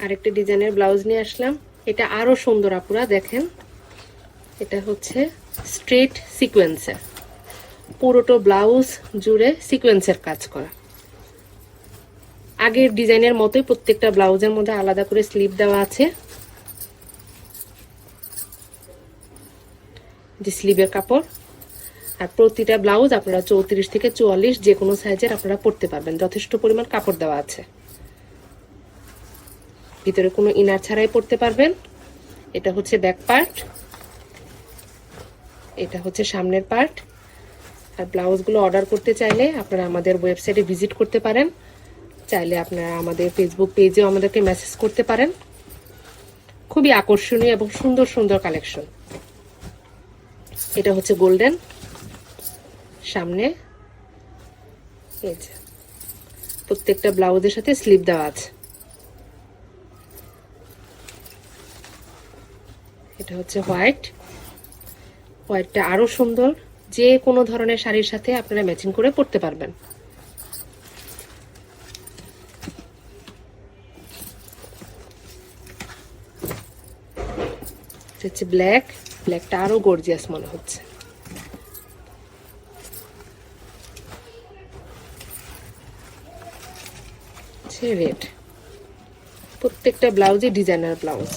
আরেকটা ডিজাইনের ব্লাউজ নিয়ে আসলাম। এটা আরো সুন্দর আপুরা, দেখেন এটা হচ্ছে স্ট্রেট সিকোয়েন্সের, পুরোটা ব্লাউজ জুড়ে সিকোয়েন্সের কাজ করা। আগের ডিজাইনের মতোই প্রত্যেকটা ব্লাউজের মধ্যে আলাদা করে স্লিভ দেওয়া আছে, যে স্লিভের কাপড়। আর প্রতিটা ব্লাউজ আপনারা 34 থেকে 44 যে কোনো সাইজের আপনারা পরতে পারবেন, যথেষ্ট পরিমাণ কাপড় দেওয়া আছে। ভিতরে কোনো ইনার ছাড়াই পরতে পারবেন। এটা হচ্ছে ব্যাক পার্ট, এটা হচ্ছে সামনের পার্ট। আর ব্লাউজগুলো অর্ডার করতে চাইলে আপনারা আমাদের ওয়েবসাইটে ভিজিট করতে পারেন, চাইলে আপনারা আমাদের ফেসবুক পেজেও আমাদেরকে মেসেজ করতে পারেন। খুবই আকর্ষণীয় এবং সুন্দর সুন্দর কালেকশন। এটা হচ্ছে গোল্ডেন, সামনে এই যে প্রত্যেকটা ব্লাউজের সাথে স্লিভ দেওয়া আছে। এটা হচ্ছে হোয়াইট, হোয়াইটটা আরো সুন্দর, যে কোনো ধরনের শাড়ির সাথে আপনারা ম্যাচিং করে পরতে পারবেন। হচ্ছে ব্ল্যাক, ব্ল্যাকটা আরো গর্জিয়াস মনে হচ্ছে। রেড, প্রত্যেকটা ব্লাউজে ডিজাইনার ব্লাউজ।